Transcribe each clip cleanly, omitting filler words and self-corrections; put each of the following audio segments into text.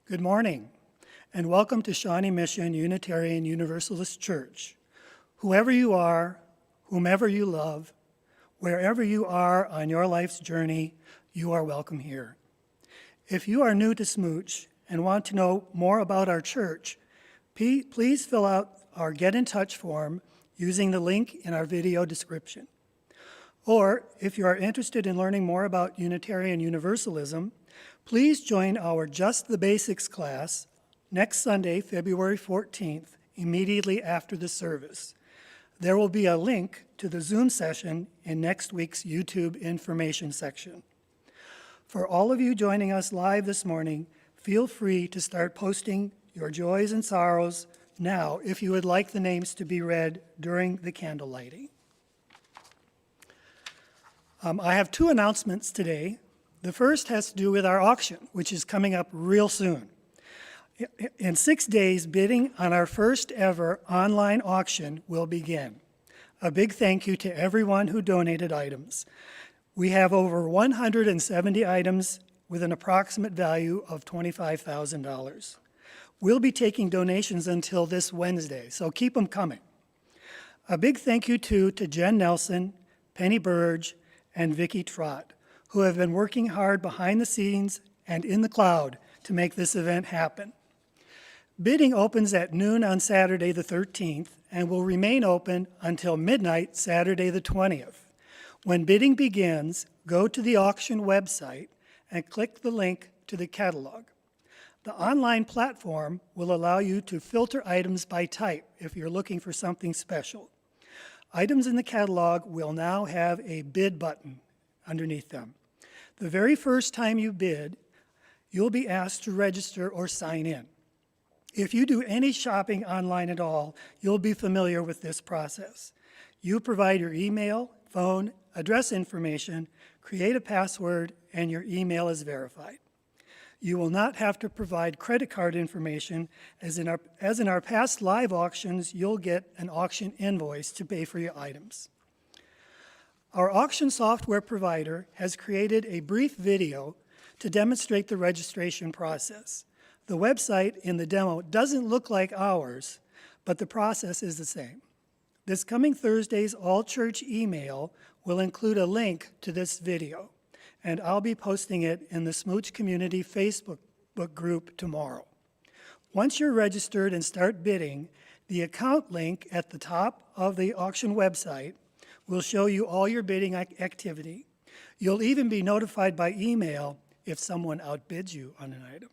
Good morning, and welcome to Shawnee Mission Unitarian Universalist Church. Whoever you are, whomever you love, wherever you are on your life's journey, you are welcome here. If you are new to SMUUCh and want to know more about our church, please fill out our Get in Touch form using the link in our video description. Or if you are interested in learning more about Unitarian Universalism, please join our Just the Basics class next Sunday, February 14th, immediately after the service. There will be a link to the Zoom session in next week's YouTube information section. For all of you joining us live this morning, feel free to start posting your joys and sorrows now if you would like the names to be read during the candle lighting. I have two announcements today. The first has to do with our auction, which is coming up real soon. In 6 days, bidding on our first ever online auction will begin. A big thank you to everyone who donated items. We have over 170 items with an approximate value of $25,000. We'll be taking donations until this Wednesday, so keep them coming. A big thank you to Jen Nelson, Penny Burge, and Vicki Trott, who have been working hard behind the scenes and in the cloud to make this event happen. Bidding opens at noon on Saturday the 13th and will remain open until midnight Saturday the 20th. When bidding begins, go to the auction website and click the link to the catalog. The online platform will allow you to filter items by type if you're looking for something special. Items in the catalog will now have a bid button underneath them. The very first time you bid, you'll be asked to register or sign in. If you do any shopping online at all, you'll be familiar with this process. You provide your email, phone, address information, create a password, and your email is verified. You will not have to provide credit card information. As in our past live auctions, you'll get an auction invoice to pay for your items. Our auction software provider has created a brief video to demonstrate the registration process. The website in the demo doesn't look like ours, but the process is the same. This coming Thursday's all-church email will include a link to this video, and I'll be posting it in the SMUUCh Community Facebook group tomorrow. Once you're registered and start bidding, the account link at the top of the auction website will show you all your bidding activity. You'll even be notified by email if someone outbids you on an item.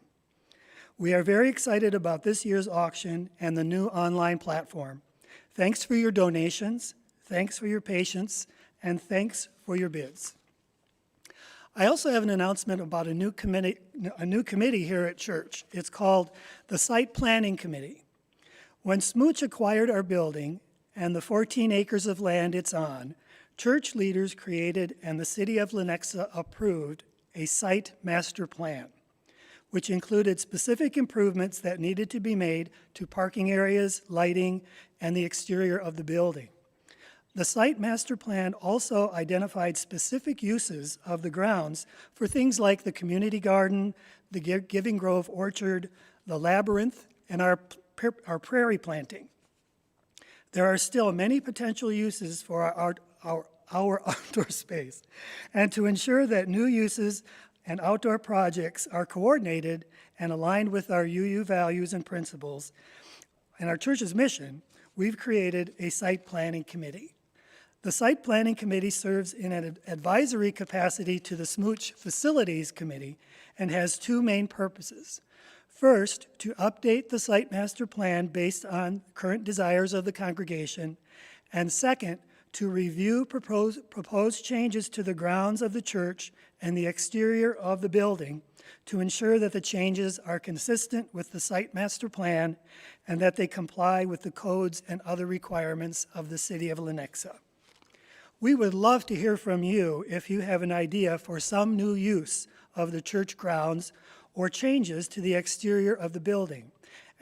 We are very excited about this year's auction and the new online platform. Thanks for your donations, thanks for your patience, and thanks for your bids. I also have an announcement about a new committee here at church. It's called the Site Planning Committee. When SMUUCh acquired our building and the 14 acres of land it's on, church leaders created and the city of Lenexa approved a site master plan, which included specific improvements that needed to be made to parking areas, lighting, and the exterior of the building. The site master plan also identified specific uses of the grounds for things like the community garden, the Giving Grove orchard, the labyrinth, and our prairie planting. There are still many potential uses for our outdoor space, and to ensure that new uses and outdoor projects are coordinated and aligned with our UU values and principles and our church's mission, we've created a site planning committee. The Site Planning Committee serves in an advisory capacity to the SMUUCh Facilities Committee and has two main purposes. First, to update the site master plan based on current desires of the congregation, and second, to review proposed changes to the grounds of the church and the exterior of the building to ensure that the changes are consistent with the site master plan and that they comply with the codes and other requirements of the city of Lenexa. We would love to hear from you if you have an idea for some new use of the church grounds or changes to the exterior of the building.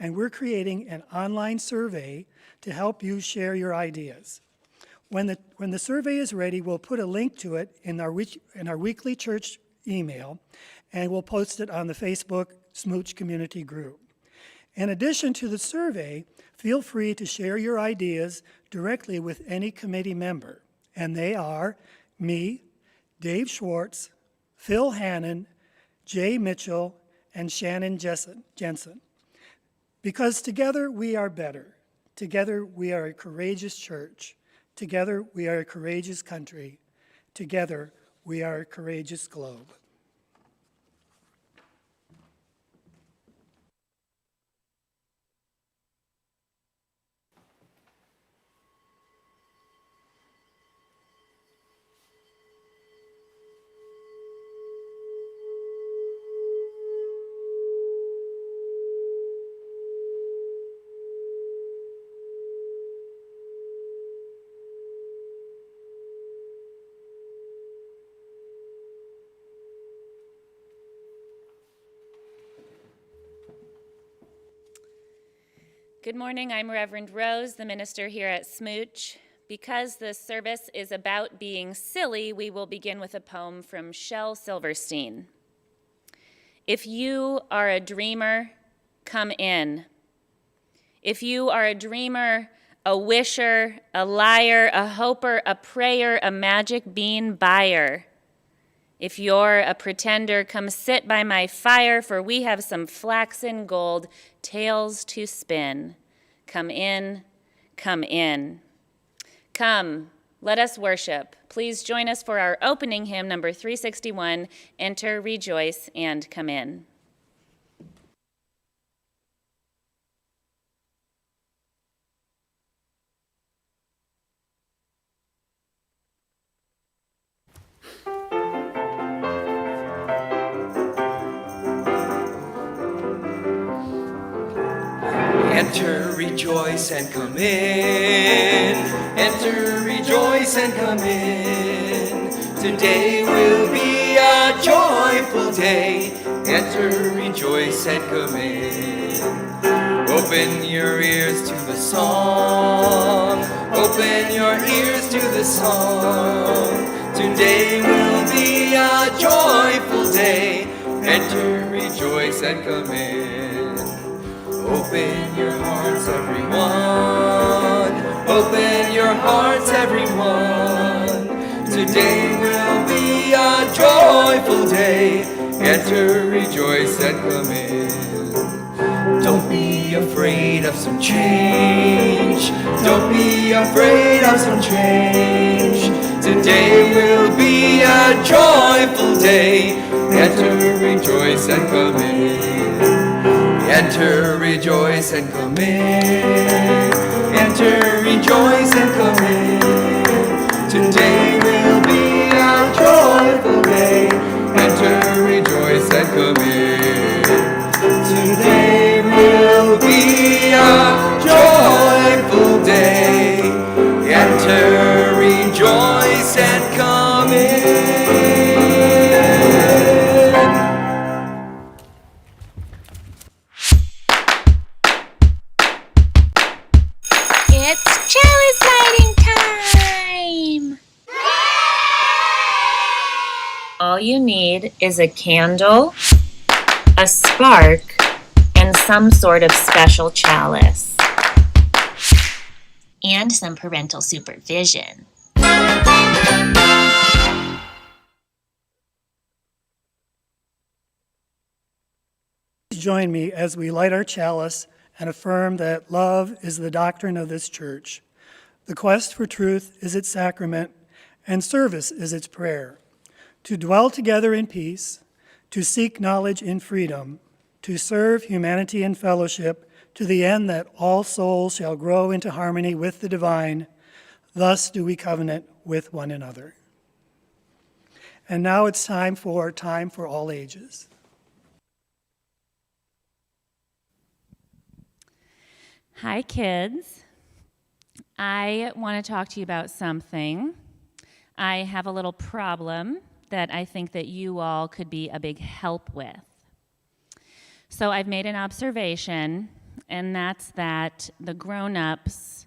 And we're creating an online survey to help you share your ideas. When the survey is ready, we'll put a link to it in our weekly church email, and we'll post it on the Facebook SMUUCh community group. In addition to the survey, feel free to share your ideas directly with any committee member, and they are me, Dave Schwartz, Phil Hannon, Jay Mitchell, and Shannon Jensen. Because together we are better. Together we are a courageous church. Together we are a courageous country. Together we are a courageous globe. Good morning, I'm Reverend Rose, the minister here at SMUUCh. Because this service is about being silly, we will begin with a poem from Shel Silverstein. If you are a dreamer, come in. If you are a dreamer, a wisher, a liar, a hoper, a prayer, a magic bean buyer. If you're a pretender, come sit by my fire, for we have some flaxen gold tales to spin. Come in, come in. Come, let us worship. Please join us for our opening hymn, number 361, Enter, Rejoice, and Come In. Enter, rejoice, and come in. Enter, rejoice, and come in. Today will be a joyful day. Enter, rejoice, and come in. Open your ears to the song. Open your ears to the song. Today will be a joyful day. Enter, rejoice, and come in. Open your hearts, everyone. Open your hearts, everyone. Today will be a joyful day. Enter, rejoice, and come in. Don't be afraid of some change. Don't be afraid of some change. Today will be a joyful day. Enter, rejoice, and come in. Enter, rejoice, and come in. Enter, rejoice, and come in. Today will be a joyful day. Enter, rejoice, and come in. Today will be a joyful day. Enter, rejoice, and come in. It's chalice lighting time! All you need is a candle, a spark, and some sort of special chalice. And some parental supervision. Join me as we light our chalice and affirm that love is the doctrine of this church. The quest for truth is its sacrament, and service is its prayer. To dwell together in peace, to seek knowledge in freedom, to serve humanity in fellowship, to the end that all souls shall grow into harmony with the divine. Thus do we covenant with one another. And now it's time for all ages. Hi, kids. I want to talk to you about something. I have a little problem that I think that you all could be a big help with. So I've made an observation, and that's that the grown-ups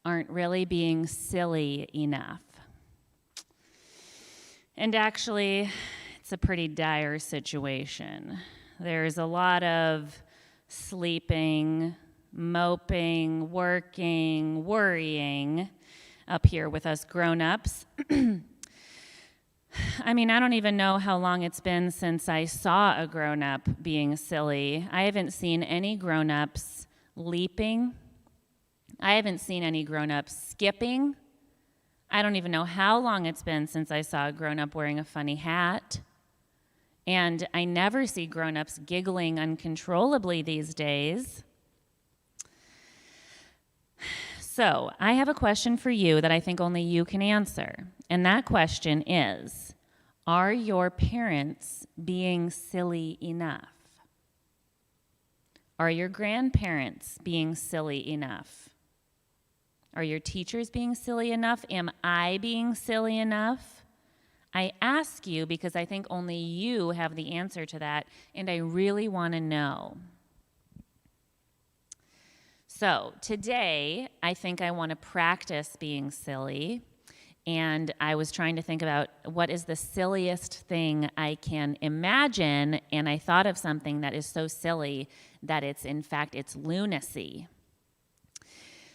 aren't really being silly enough. And actually, it's a pretty dire situation. There's a lot of sleeping, moping, working, worrying up here with us grown-ups. I mean, I don't even know how long it's been since I saw a grown-up being silly. I haven't seen any grown-ups leaping. I haven't seen any grown-ups skipping. I don't even know how long it's been since I saw a grown-up wearing a funny hat. And I never see grown-ups giggling uncontrollably these days. So, I have a question for you that I think only you can answer. And that question is, are your parents being silly enough? Are your grandparents being silly enough? Are your teachers being silly enough? Am I being silly enough? I ask you because I think only you have the answer to that, and I really want to know. So today, I think I want to practice being silly, and I was trying to think about what is the silliest thing I can imagine, and I thought of something that is so silly that it's lunacy.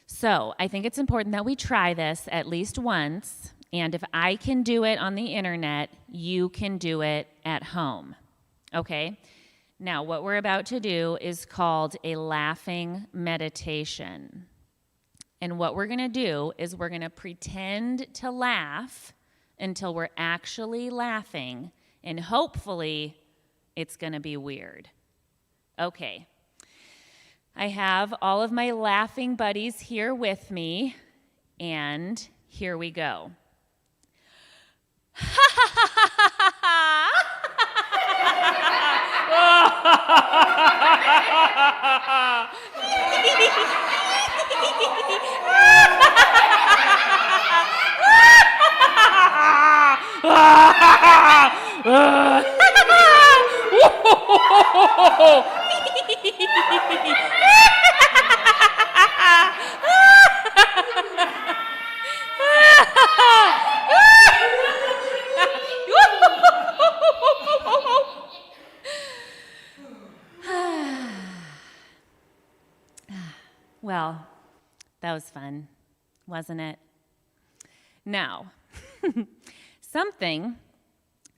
So I think it's important that we try this at least once, and if I can do it on the internet, you can do it at home, okay? Now, what we're about to do is called a laughing meditation. And what we're going to do is we're going to pretend to laugh until we're actually laughing, and hopefully it's going to be weird. Okay. I have all of my laughing buddies here with me, and here we go. Well, that was fun, wasn't it? Now, something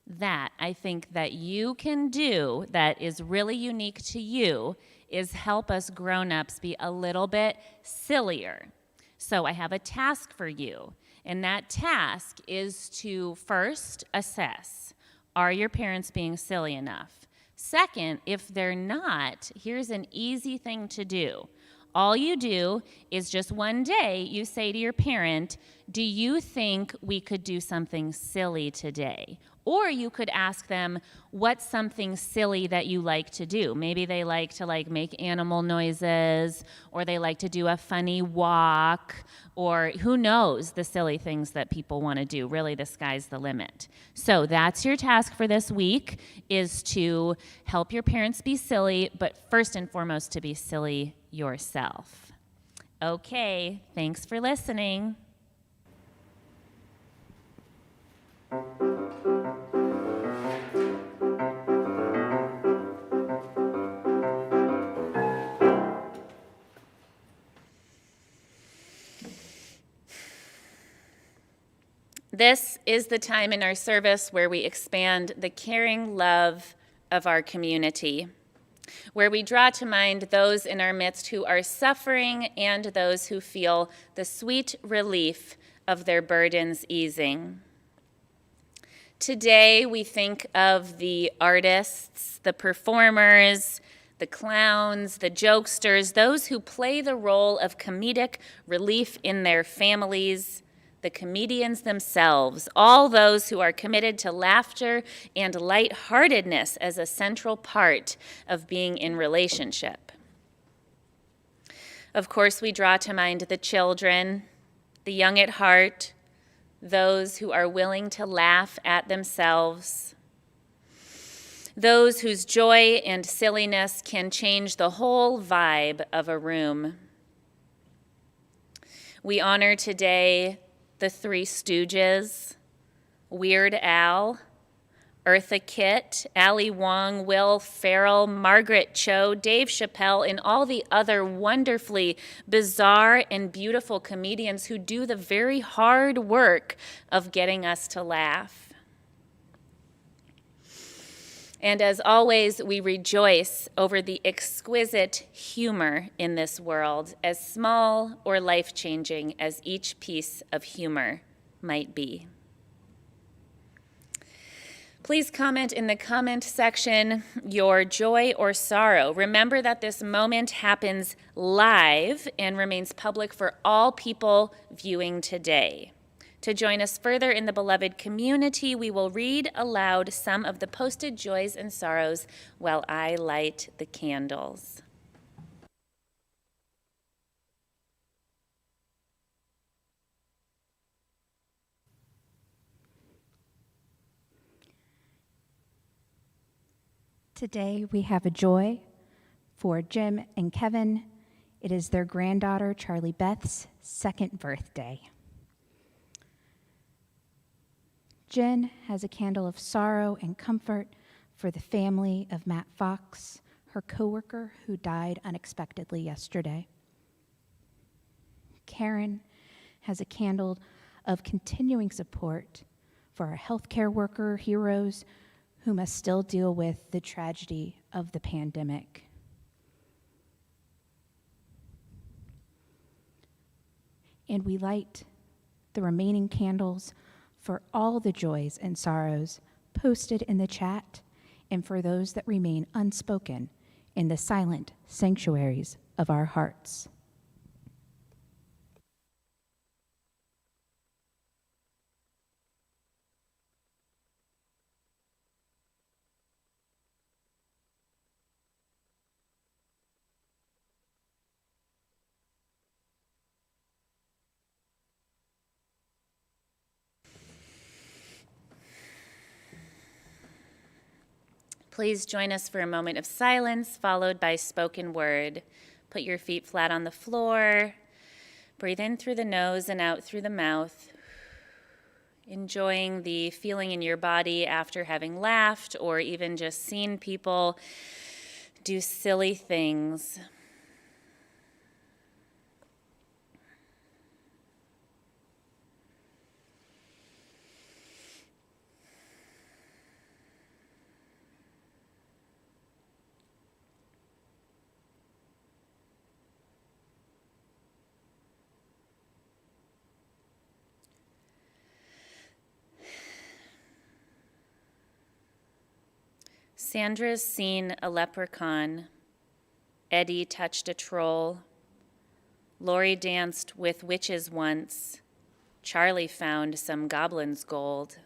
that I think that you can do that is really unique to you is help us grown-ups be a little bit sillier. So I have a task for you, and that task is to first assess, are your parents being silly enough? Second, if they're not, here's an easy thing to do. All you do is just one day you say to your parent, do you think we could do something silly today? Or you could ask them, what's something silly that you like to do? Maybe they like to make animal noises, or they like to do a funny walk, or who knows the silly things that people want to do. Really, the sky's the limit. So that's your task for this week, is to help your parents be silly, but first and foremost to be silly yourself. Okay, thanks for listening. This is the time in our service where we expand the caring love of our community, where we draw to mind those in our midst who are suffering and those who feel the sweet relief of their burdens easing. Today, we think of the artists, the performers, the clowns, the jokesters, those who play the role of comedic relief in their families, the comedians themselves, all those who are committed to laughter and lightheartedness as a central part of being in relationship. Of course, we draw to mind the children, the young at heart, those who are willing to laugh at themselves, those whose joy and silliness can change the whole vibe of a room. We honor today the Three Stooges, Weird Al, Eartha Kitt, Ali Wong, Will Ferrell, Margaret Cho, Dave Chappelle, and all the other wonderfully bizarre and beautiful comedians who do the very hard work of getting us to laugh. And as always, we rejoice over the exquisite humor in this world, as small or life-changing as each piece of humor might be. Please comment in the comment section your joy or sorrow. Remember that this moment happens live and remains public for all people viewing today. To join us further in the beloved community, we will read aloud some of the posted joys and sorrows while I light the candles. Today we have a joy for Jim and Kevin. It is their granddaughter, Charlie Beth's, 2nd birthday. Jen has a candle of sorrow and comfort for the family of Matt Fox, her coworker who died unexpectedly yesterday. Karen has a candle of continuing support for our healthcare worker heroes who must still deal with the tragedy of the pandemic. And we light the remaining candles for all the joys and sorrows posted in the chat and for those that remain unspoken in the silent sanctuaries of our hearts. Please join us for a moment of silence, followed by spoken word. Put your feet flat on the floor. Breathe in through the nose and out through the mouth. Enjoying the feeling in your body after having laughed or even just seen people do silly things. Sandra's seen a leprechaun. Eddie touched a troll. Lori danced with witches once. Charlie found some goblin's gold.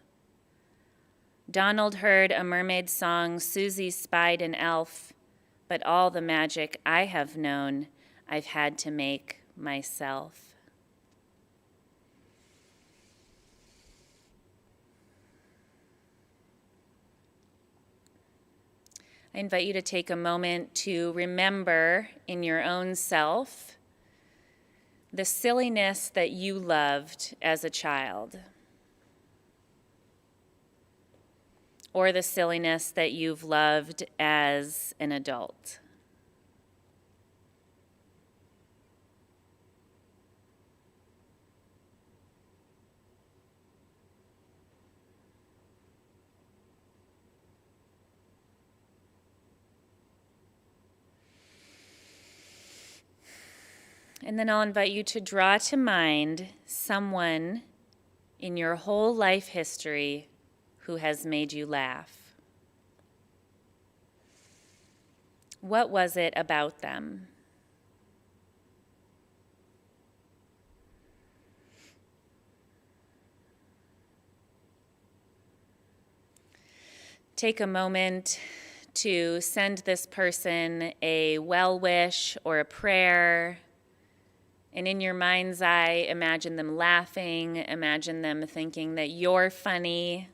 Donald heard a mermaid song. Susie spied an elf. But all the magic I have known, I've had to make myself. I invite you to take a moment to remember in your own self the silliness that you loved as a child, or the silliness that you've loved as an adult. And then I'll invite you to draw to mind someone in your whole life history who has made you laugh. What was it about them? Take a moment to send this person a well wish or a prayer. And in your mind's eye, imagine them laughing, imagine them thinking that you're funny.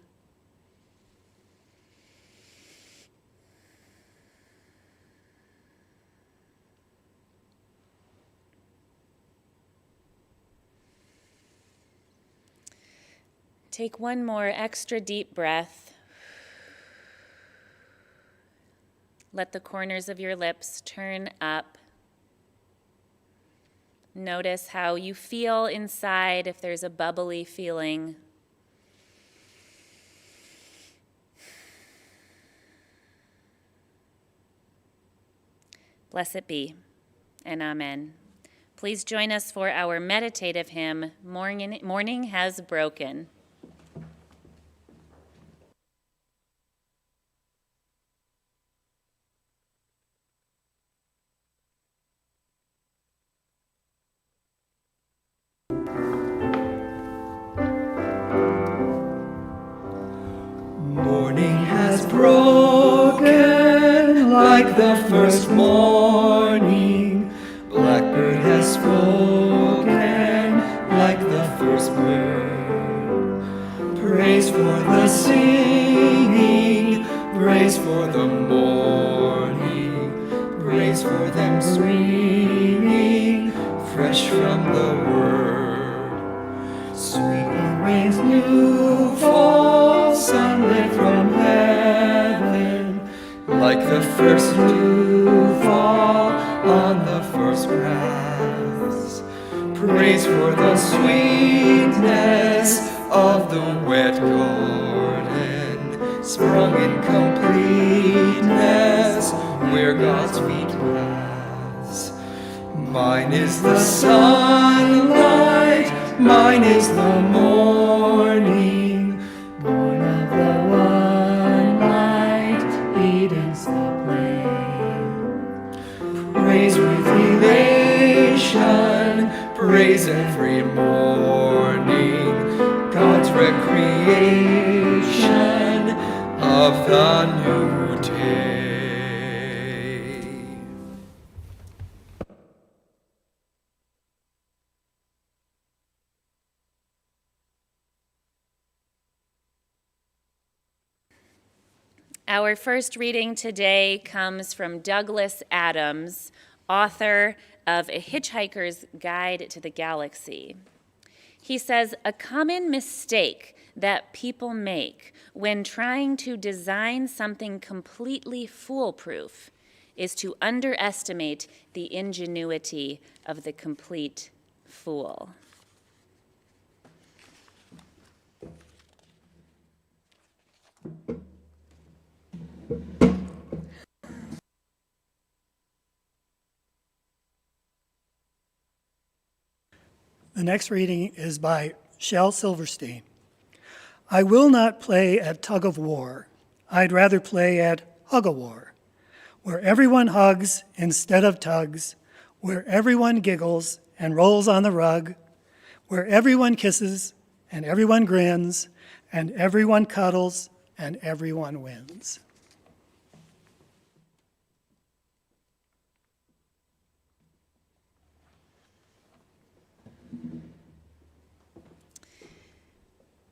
Take one more extra deep breath. Let the corners of your lips turn up. Notice how you feel inside, if there's a bubbly feeling. Blessed be, and amen. Please join us for our meditative hymn, Morning Has Broken. Morning has broken like the first morning. Blackbird has spoken like the first bird. Praise for the singing, praise for the morning, praise for them springing fresh from the word. Sweet rains new fall, sunlit from heaven, like the first dew fall on the first grass. Praise for the sweetness of the wet garden, sprung in completeness where God's feet pass. Mine is the sunlight, mine is the morning, born of the one light, Eden's the plain. Praise with elation, praise every morning, God's recreation of the new day. Our first reading today comes from Douglas Adams, author of A Hitchhiker's Guide to the Galaxy. He says, a common mistake that people make when trying to design something completely foolproof is to underestimate the ingenuity of the complete fool. The next reading is by Shel Silverstein. I will not play at tug of war. I'd rather play at hug-a-war, where everyone hugs instead of tugs, where everyone giggles and rolls on the rug, where everyone kisses and everyone grins and everyone cuddles and everyone wins.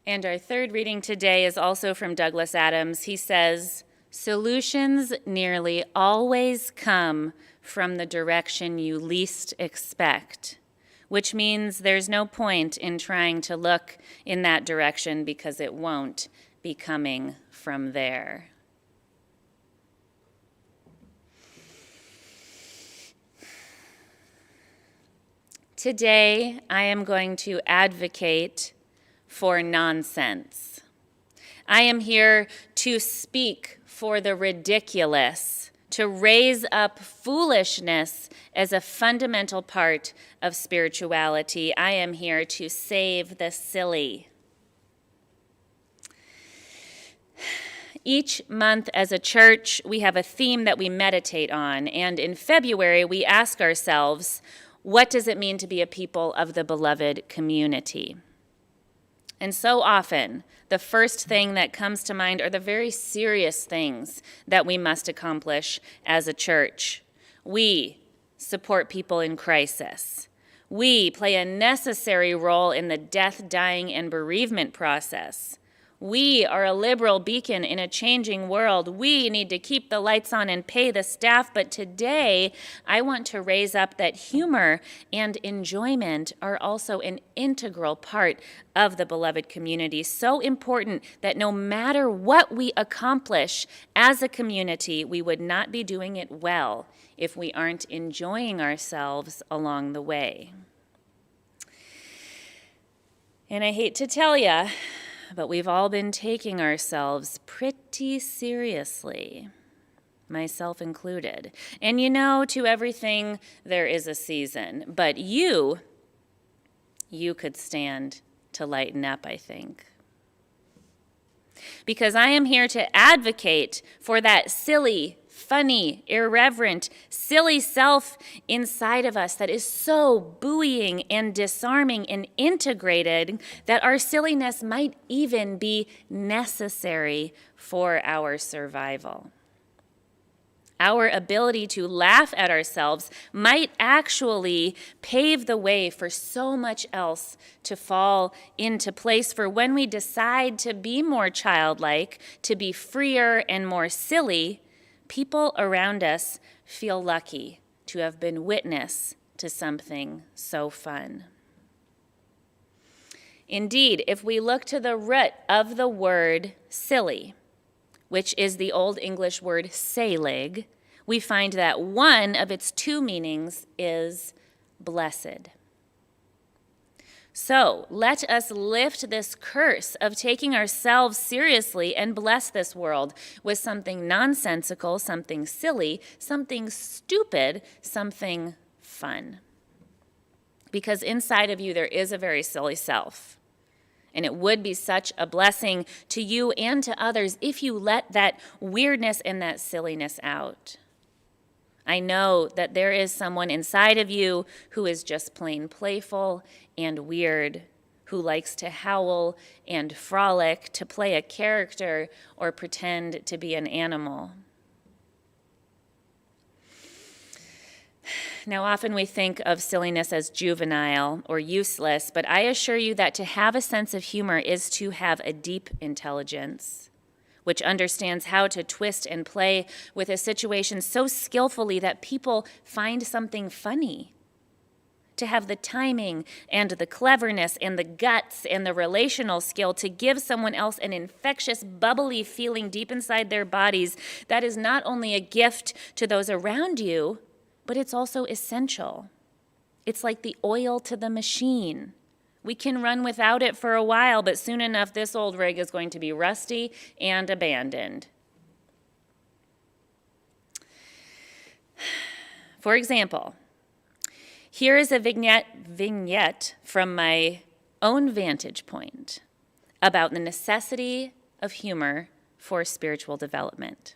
And our third reading today is also from Douglas Adams. He says, solutions nearly always come from the direction you least expect, which means there's no point in trying to look in that direction because it won't be coming from there. Today, I am going to advocate for nonsense. I am here to speak for the ridiculous, to raise up foolishness as a fundamental part of spirituality. I am here to save the silly. Each month as a church, we have a theme that we meditate on, and in February, we ask ourselves, what does it mean to be a people of the beloved community? And so often, the first thing that comes to mind are the very serious things that we must accomplish as a church. We support people in crisis. We play a necessary role in the death, dying, and bereavement process. We are a liberal beacon in a changing world. We need to keep the lights on and pay the staff. But today, I want to raise up that humor and enjoyment are also an integral part of the beloved community. So important that no matter what we accomplish as a community, we would not be doing it well if we aren't enjoying ourselves along the way. And I hate to tell you, but we've all been taking ourselves pretty seriously, myself included. And you know, to everything there is a season, but you could stand to lighten up, I think. Because I am here to advocate for that silly, funny, irreverent, silly self inside of us that is so buoying and disarming and integrated that our silliness might even be necessary for our survival. Our ability to laugh at ourselves might actually pave the way for so much else to fall into place for when we decide to be more childlike, to be freer and more silly. People around us feel lucky to have been witness to something so fun. Indeed, if we look to the root of the word silly, which is the Old English word selig, we find that one of its two meanings is blessed. So let us lift this curse of taking ourselves seriously and bless this world with something nonsensical, something silly, something stupid, something fun. Because inside of you there is a very silly self. And it would be such a blessing to you and to others if you let that weirdness and that silliness out. I know that there is someone inside of you who is just plain playful and weird, who likes to howl and frolic, to play a character or pretend to be an animal. Now, often we think of silliness as juvenile or useless, but I assure you that to have a sense of humor is to have a deep intelligence, which understands how to twist and play with a situation so skillfully that people find something funny. To have the timing and the cleverness and the guts and the relational skill to give someone else an infectious, bubbly feeling deep inside their bodies, that is not only a gift to those around you, but it's also essential. It's like the oil to the machine. We can run without it for a while, but soon enough, this old rig is going to be rusty and abandoned. For example, here is a vignette from my own vantage point about the necessity of humor for spiritual development.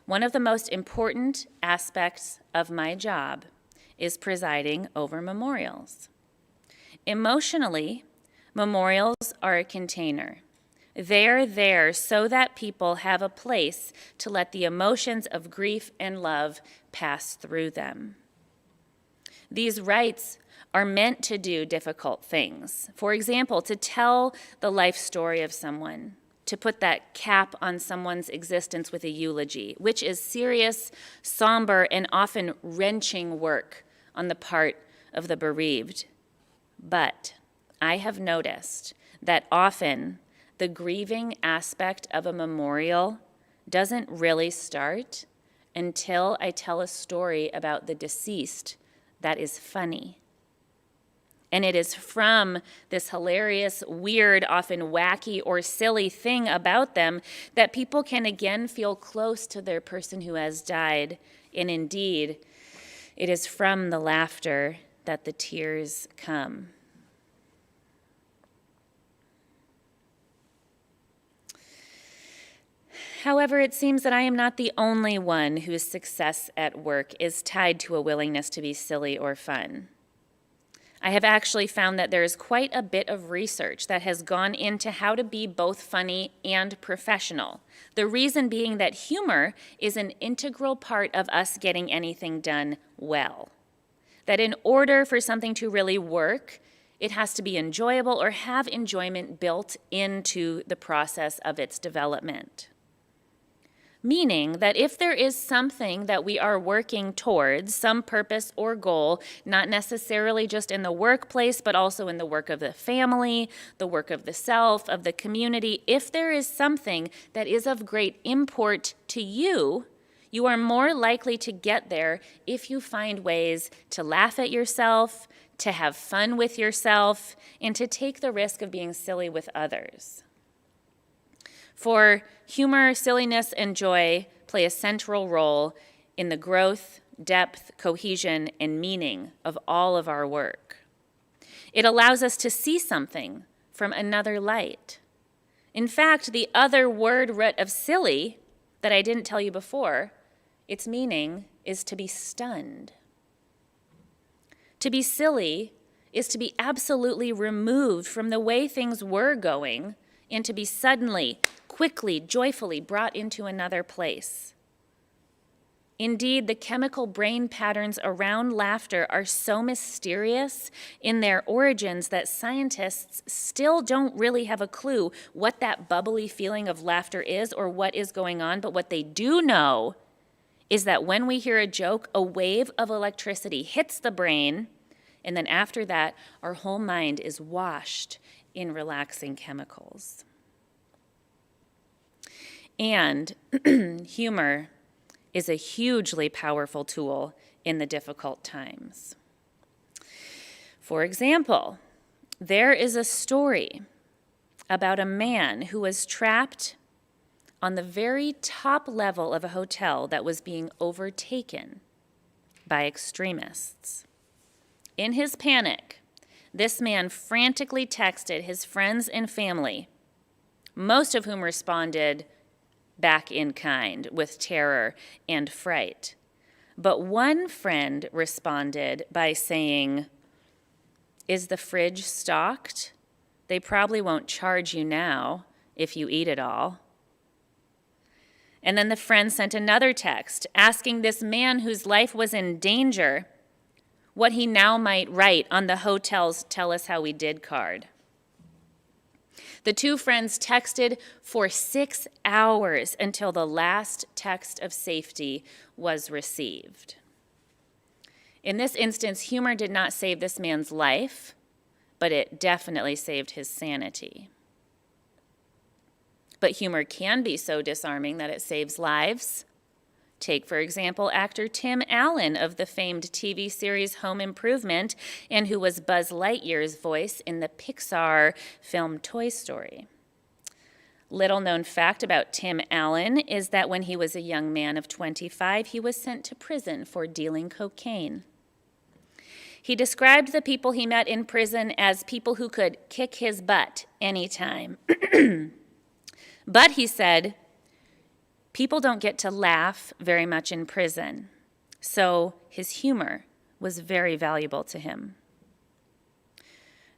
One of the most important aspects of my job is presiding over memorials. Emotionally, memorials are a container. They're there so that people have a place to let the emotions of grief and love pass through them. These rites are meant to do difficult things. For example, to tell the life story of someone, to put that cap on someone's existence with a eulogy, which is serious, somber, and often wrenching work on the part of the bereaved. But I have noticed that often the grieving aspect of a memorial doesn't really start until I tell a story about the deceased that is funny. And it is from this hilarious, weird, often wacky or silly thing about them that people can again feel close to their person who has died. And indeed, it is from the laughter that the tears come. However, it seems that I am not the only one whose success at work is tied to a willingness to be silly or fun. I have actually found that there is quite a bit of research that has gone into how to be both funny and professional. The reason being that humor is an integral part of us getting anything done well. That in order for something to really work, It has to be enjoyable or have enjoyment built into the process of its development. Meaning that if there is something that we are working towards, some purpose or goal, not necessarily just in the workplace, but also in the work of the family, the work of the self, of the community, if there is something that is of great import to you, you are more likely to get there if you find ways to laugh at yourself, to have fun with yourself, and to take the risk of being silly with others. For humor, silliness, and joy play a central role in the growth, depth, cohesion, and meaning of all of our work. It allows us to see something from another light. In fact, the other word root of silly that I didn't tell you before, its meaning is to be stunned. To be silly is to be absolutely removed from the way things were going and to be suddenly, quickly, joyfully brought into another place. Indeed, the chemical brain patterns around laughter are so mysterious in their origins that scientists still don't really have a clue what that bubbly feeling of laughter is or what is going on, but what they do know is that when we hear a joke, a wave of electricity hits the brain, and then after that, our whole mind is washed in relaxing chemicals. And humor is a hugely powerful tool in the difficult times. For example, there is a story about a man who was trapped on the very top level of a hotel that was being overtaken by extremists. In his panic, this man frantically texted his friends and family, most of whom responded back in kind with terror and fright. But one friend responded by saying, "Is the fridge stocked? They probably won't charge you now if you eat it all." And then the friend sent another text asking this man whose life was in danger what he now might write on the hotel's "Tell Us How We Did" card. The two friends texted for 6 hours until the last text of safety was received. In this instance, humor did not save this man's life, but it definitely saved his sanity. But humor can be so disarming that it saves lives. Take, for example, actor Tim Allen of the famed TV series Home Improvement, and who was Buzz Lightyear's voice in the Pixar film Toy Story. Little known fact about Tim Allen is that when he was a young man of 25, he was sent to prison for dealing cocaine. He described the people he met in prison as people who could kick his butt anytime. But he said, people don't get to laugh very much in prison, so his humor was very valuable to him.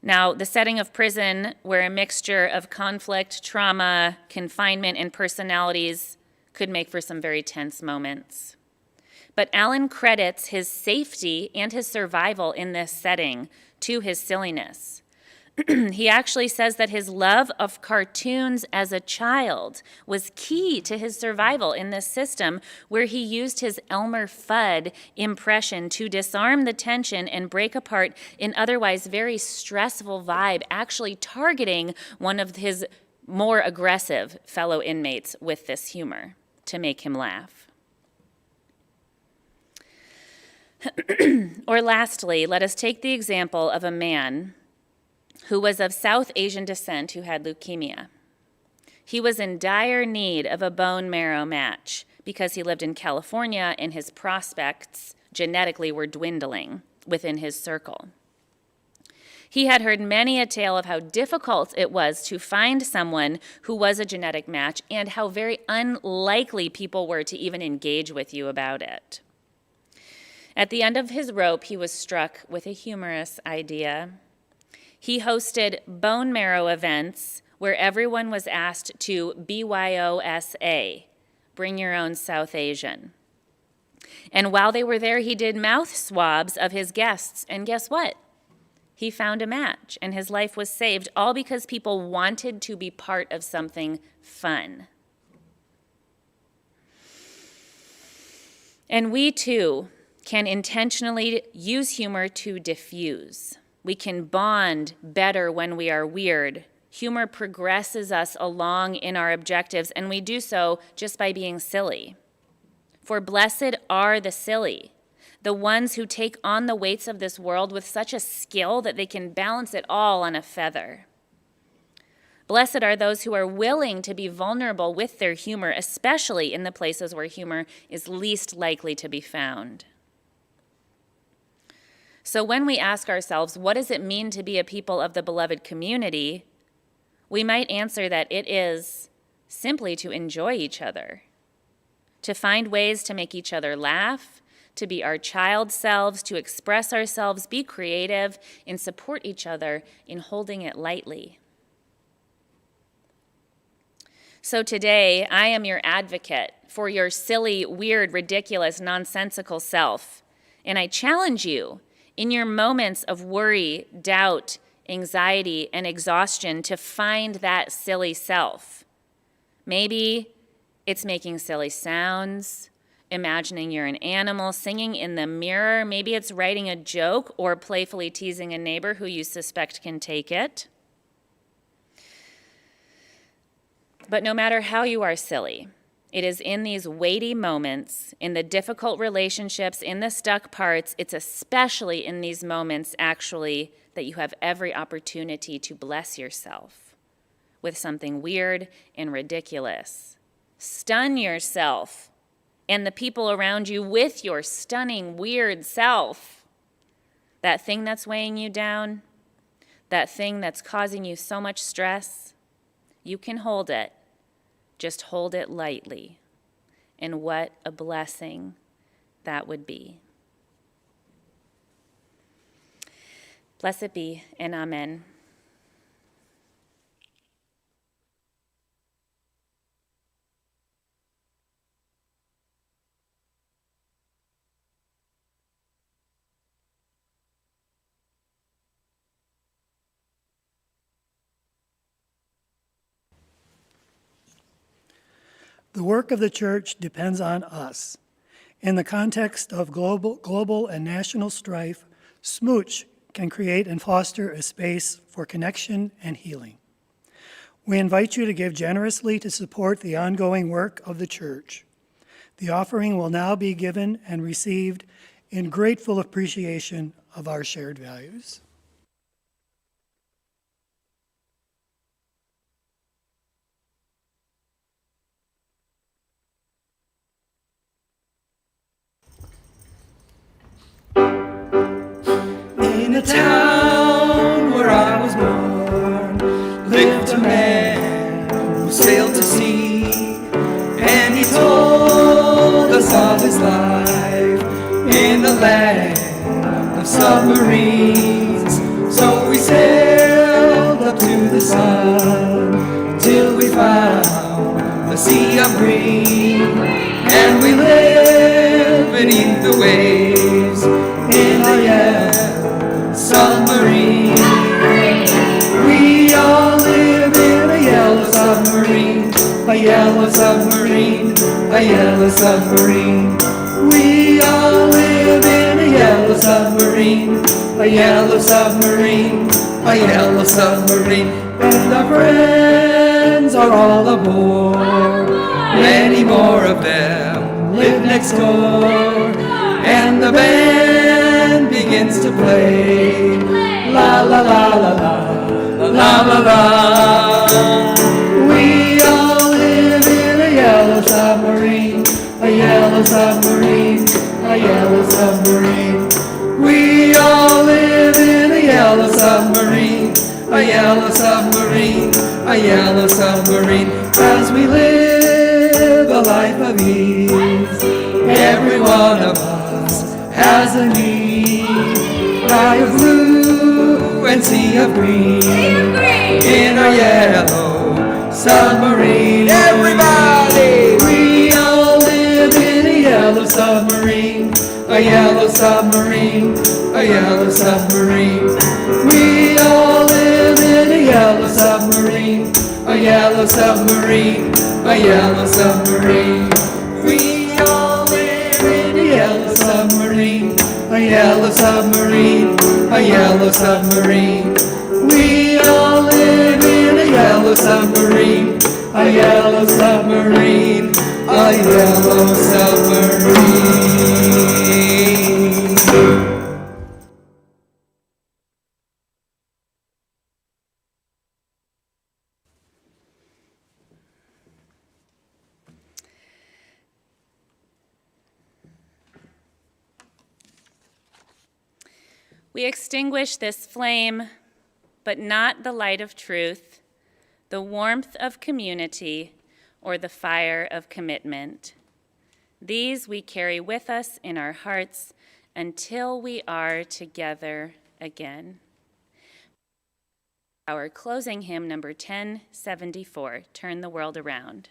Now, the setting of prison, where a mixture of conflict, trauma, confinement, and personalities could make for some very tense moments. But Allen credits his safety and his survival in this setting to his silliness. He actually says that his love of cartoons as a child was key to his survival in this system, where he used his Elmer Fudd impression to disarm the tension and break apart an otherwise very stressful vibe, actually targeting one of his more aggressive fellow inmates with this humor to make him laugh. Or lastly, let us take the example of a man who was of South Asian descent who had leukemia. He was in dire need of a bone marrow match because he lived in California and his prospects genetically were dwindling within his circle. He had heard many a tale of how difficult it was to find someone who was a genetic match and how very unlikely people were to even engage with you about it. At the end of his rope, he was struck with a humorous idea. He hosted bone marrow events where everyone was asked to BYOSA, bring your own South Asian. And while they were there, he did mouth swabs of his guests. And guess what? He found a match, and his life was saved, all because people wanted to be part of something fun. And we, too, can intentionally use humor to diffuse. We can bond better when we are weird. Humor progresses us along in our objectives, and we do so just by being silly. For blessed are the silly, the ones who take on the weights of this world with such a skill that they can balance it all on a feather. Blessed are those who are willing to be vulnerable with their humor, especially in the places where humor is least likely to be found. So when we ask ourselves, what does it mean to be a people of the beloved community? We might answer that it is simply to enjoy each other, to find ways to make each other laugh, to be our child selves, to express ourselves, be creative, and support each other in holding it lightly. So today, I am your advocate for your silly, weird, ridiculous, nonsensical self, and I challenge you in your moments of worry, doubt, anxiety, and exhaustion to find that silly self. Maybe it's making silly sounds, imagining you're an animal, singing in the mirror. Maybe it's writing a joke or playfully teasing a neighbor who you suspect can take it. But no matter how you are silly, it is in these weighty moments, in the difficult relationships, in the stuck parts, it's especially in these moments, actually, that you have every opportunity to bless yourself with something weird and ridiculous. Stun yourself and the people around you with your stunning, weird self. That thing that's weighing you down, that thing that's causing you so much stress, you can hold it. Just hold it lightly. And what a blessing that would be. Blessed be, and amen. The work of the church depends on us. In the context of global and national strife, SMUUCh can create and foster a space for connection and healing. We invite you to give generously to support the ongoing work of the church. The offering will now be given and received in grateful appreciation of our shared values. In a town where I was born, lived a man who sailed to sea, and he told us of his life in the land of submarines. So we sailed up to the sun till we found the sea of green, and we lived beneath the waves in a yellow submarine. We all live in a yellow submarine, a yellow submarine, a yellow submarine. We all live in a yellow submarine, a yellow submarine, a yellow submarine. And our friends are all aboard, many more of them live next door. And the band begins to play, la la la la la, la la la. We all live in a yellow submarine, a yellow submarine, a yellow submarine. We all live in a yellow submarine, a yellow submarine, a yellow submarine. As we live a life of ease, every one of us has a need. Sky of blue and sea of green, in our yellow submarine. Everybody! We all live in a yellow submarine, a yellow submarine, a yellow submarine. submarine, a yellow submarine, a yellow submarine. We all live in a yellow submarine, a yellow submarine, a yellow submarine. We all live in a yellow submarine, a yellow submarine, a yellow submarine. We extinguish this flame, but not the light of truth, the warmth of community, or the fire of commitment. These we carry with us in our hearts until we are together again. Our closing hymn, number 1074, Turn the World Around.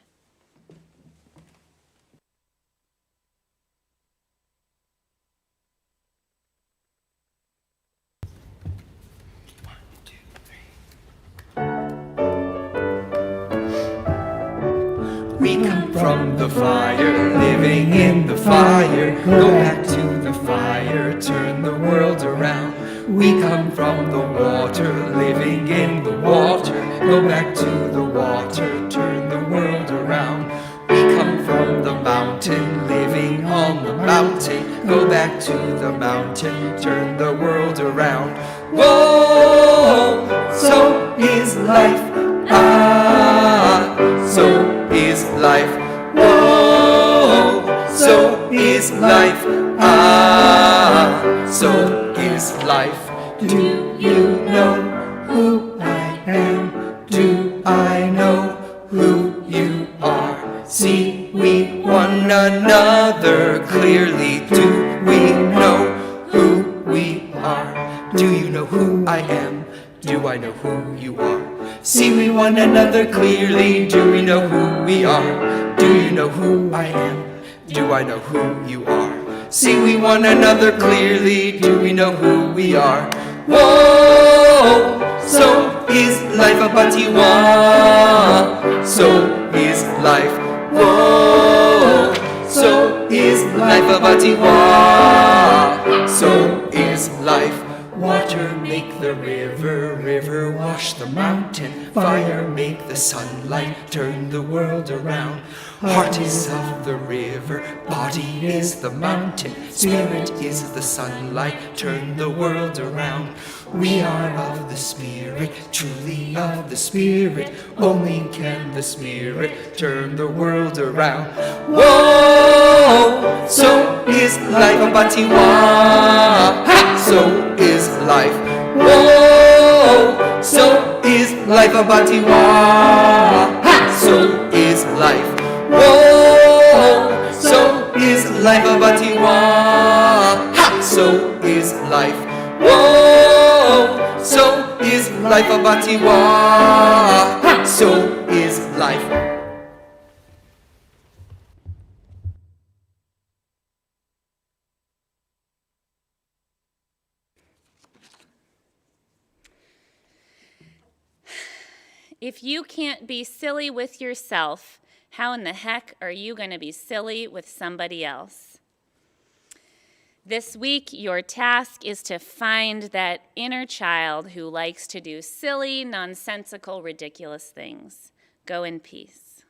We come from the fire, living in the fire. Go back to the fire, turn the world around. We come from the water, living in the water. Go back to the water, turn the world around. We come from the mountain, living on the mountain. Go back to the mountain, turn the world around. Whoa, so is life. Ah, so is life. Whoa, so is life. Ah, so is life. Do you know who I am? Do I know who you are? See we one another clearly. Do we know who we are? Do you know who I am? Do I know who you are? See we one another clearly. Do we know who we are? Do you know who I am? Do I know who you are? See we one another clearly. Do we know who we are? Whoa, so is life a batiwa. So is life. Whoa, so is life a batiwa. So is life. Water make the river, river wash the mountain. Fire make the sunlight, turn the world around. Heart is of the river, body is the mountain. Spirit is the sunlight, turn the world around. We are of the Spirit, truly of the Spirit. Only can the Spirit turn the world around. Whoa, so is life a batiwa. So is life. Whoa, so is life a batiwa. So is life. Whoa, so is life a batiwa. So is life. Whoa, so is life a batiwa. So is life. If you can't be silly with yourself, how in the heck are you going to be silly with somebody else? This week, your task is to find that inner child who likes to do silly, nonsensical, ridiculous things. Go in peace.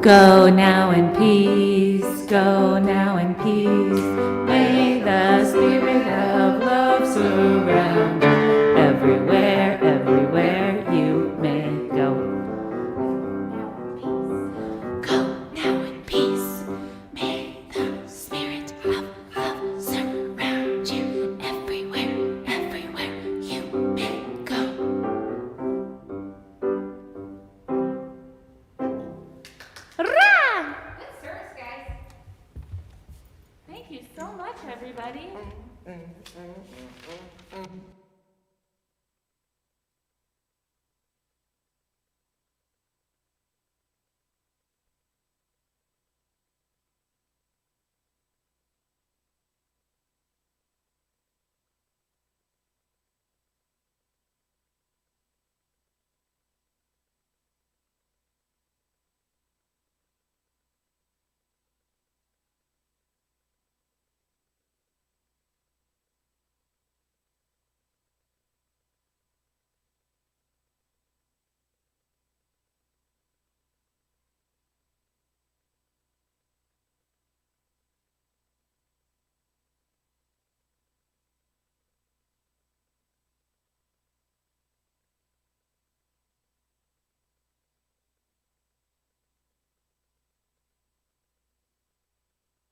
Go now in peace, go now in peace. May the spirit of love surround